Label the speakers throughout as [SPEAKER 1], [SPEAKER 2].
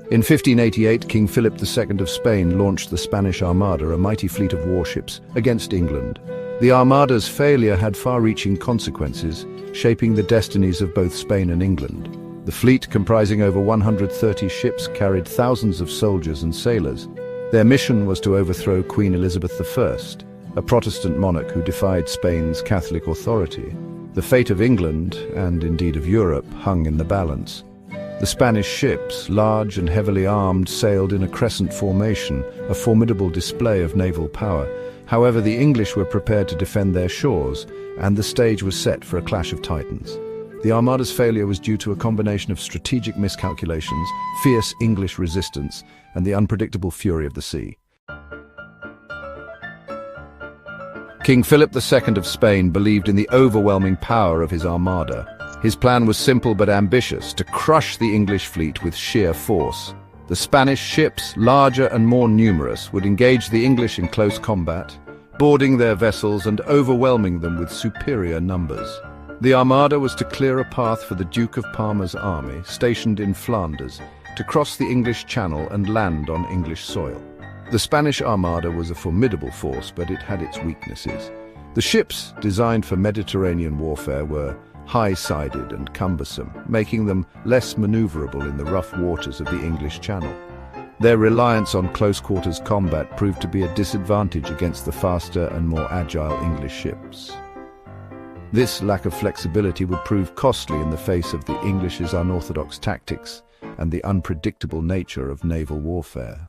[SPEAKER 1] In 1588, King Philip II of Spain launched the Spanish Armada, a mighty fleet of warships, against England. The Armada's failure had far-reaching consequences, shaping the destinies of both Spain and England. The fleet, comprising over 130 ships, carried thousands of soldiers and sailors. Their mission was to overthrow Queen Elizabeth I, a Protestant monarch who defied Spain's Catholic authority. The fate of England, and indeed of Europe, hung in the balance. The Spanish ships, large and heavily armed, sailed in a crescent formation, a formidable display of naval power. However, the English were prepared to defend their shores, and the stage was set for a clash of titans. The Armada's failure was due to a combination of strategic miscalculations, fierce English resistance, and the unpredictable fury of the sea. King Philip II of Spain believed in the overwhelming power of his Armada. His plan was simple but ambitious: to crush the English fleet with sheer force. The Spanish ships, larger and more numerous, would engage the English in close combat, boarding their vessels and overwhelming them with superior numbers. The Armada was to clear a path for the Duke of Parma's army, stationed in Flanders, to cross the English Channel and land on English soil. The Spanish Armada was a formidable force, but it had its weaknesses. The ships, designed for Mediterranean warfare, were high-sided and cumbersome, making them less maneuverable in the rough waters of the English Channel. Their reliance on close-quarters combat proved to be a disadvantage against the faster and more agile English ships. This lack of flexibility would prove costly in the face of the English's unorthodox tactics and the unpredictable nature of naval warfare.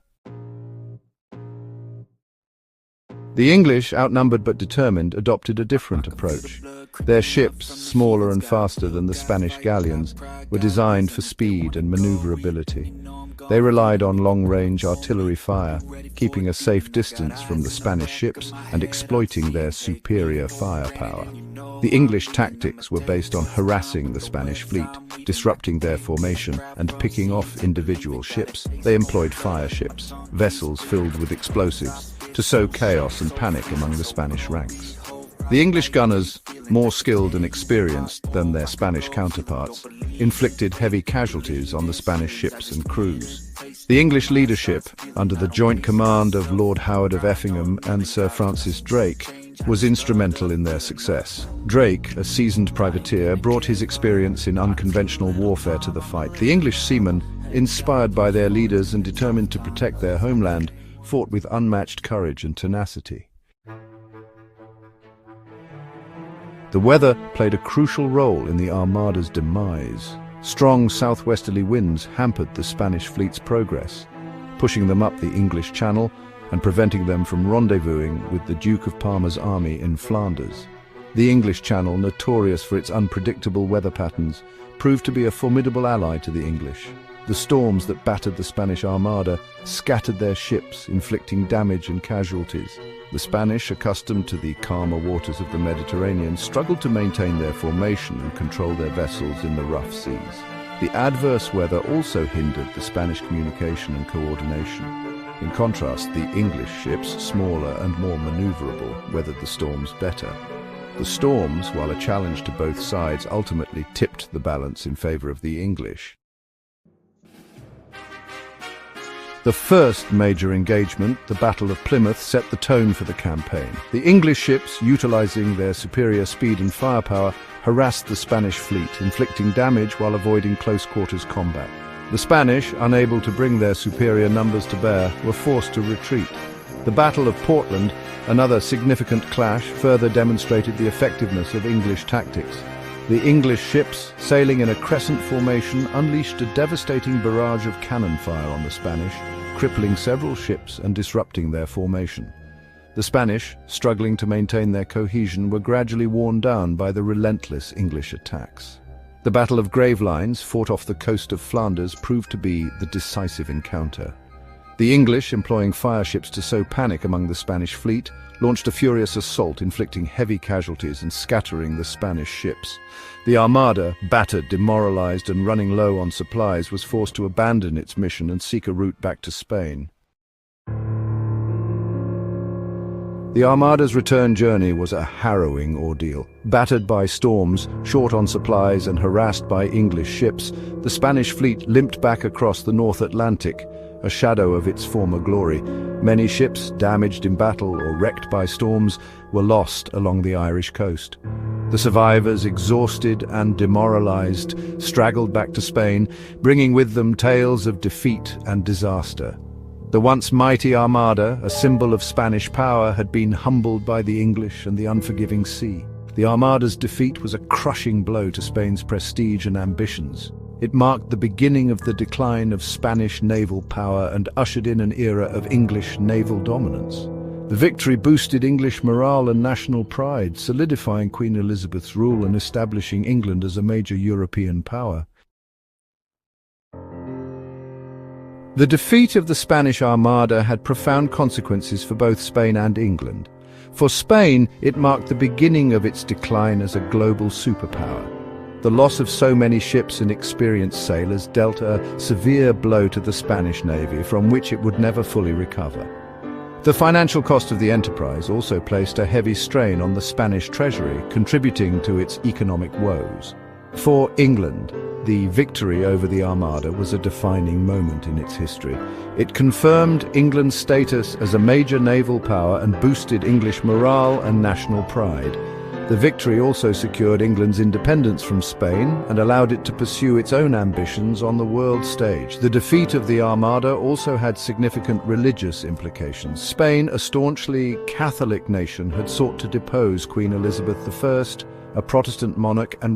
[SPEAKER 1] The English, outnumbered but determined, adopted a different approach. Their ships, smaller and faster than the Spanish galleons, were designed for speed and maneuverability. They relied on long-range artillery fire, keeping a safe distance from the Spanish ships and exploiting their superior firepower. The English tactics were based on harassing the Spanish fleet, disrupting their formation, and picking off individual ships. They employed fire ships, vessels filled with explosives, to sow chaos and panic among the Spanish ranks. The English gunners, more skilled and experienced than their Spanish counterparts, inflicted heavy casualties on the Spanish ships and crews. The English leadership, under the joint command of Lord Howard of Effingham and Sir Francis Drake, was instrumental in their success. Drake, a seasoned privateer, brought his experience in unconventional warfare to the fight. The English seamen, inspired by their leaders and determined to protect their homeland, fought with unmatched courage and tenacity. The weather played a crucial role in the Armada's demise. Strong southwesterly winds hampered the Spanish fleet's progress, pushing them up the English Channel and preventing them from rendezvousing with the Duke of Parma's army in Flanders. The English Channel, notorious for its unpredictable weather patterns, proved to be a formidable ally to the English. The storms that battered the Spanish Armada scattered their ships, inflicting damage and casualties. The Spanish, accustomed to the calmer waters of the Mediterranean, struggled to maintain their formation and control their vessels in the rough seas. The adverse weather also hindered the Spanish communication and coordination. In contrast, the English ships, smaller and more maneuverable, weathered the storms better. The storms, while a challenge to both sides, ultimately tipped the balance in favor of the English. The first major engagement, the Battle of Plymouth, set the tone for the campaign. The English ships, utilizing their superior speed and firepower, harassed the Spanish fleet, inflicting damage while avoiding close-quarters combat. The Spanish, unable to bring their superior numbers to bear, were forced to retreat. The Battle of Portland, another significant clash, further demonstrated the effectiveness of English tactics. The English ships, sailing in a crescent formation, unleashed a devastating barrage of cannon fire on the Spanish, crippling several ships and disrupting their formation. The Spanish, struggling to maintain their cohesion, were gradually worn down by the relentless English attacks. The Battle of Gravelines, fought off the coast of Flanders, proved to be the decisive encounter. The English, employing fire ships to sow panic among the Spanish fleet, launched a furious assault, inflicting heavy casualties and scattering the Spanish ships. The Armada, battered, demoralized, and running low on supplies, was forced to abandon its mission and seek a route back to Spain. The Armada's return journey was a harrowing ordeal. Battered by storms, short on supplies and harassed by English ships, the Spanish fleet limped back across the North Atlantic, a shadow of its former glory. Many ships, damaged in battle or wrecked by storms, were lost along the Irish coast. The survivors, exhausted and demoralized, straggled back to Spain, bringing with them tales of defeat and disaster. The once mighty Armada, a symbol of Spanish power, had been humbled by the English and the unforgiving sea. The Armada's defeat was a crushing blow to Spain's prestige and ambitions. It marked the beginning of the decline of Spanish naval power and ushered in an era of English naval dominance. The victory boosted English morale and national pride, solidifying Queen Elizabeth's rule and establishing England as a major European power. The defeat of the Spanish Armada had profound consequences for both Spain and England. For Spain, it marked the beginning of its decline as a global superpower. The loss of so many ships and experienced sailors dealt a severe blow to the Spanish Navy, from which it would never fully recover. The financial cost of the enterprise also placed a heavy strain on the Spanish treasury, contributing to its economic woes. For England, the victory over the Armada was a defining moment in its history. It confirmed England's status as a major naval power and boosted English morale and national pride. The victory also secured England's independence from Spain and allowed it to pursue its own ambitions on the world stage. The defeat of the Armada also had significant religious implications. Spain, a staunchly Catholic nation, had sought to depose Queen Elizabeth I, a Protestant monarch, and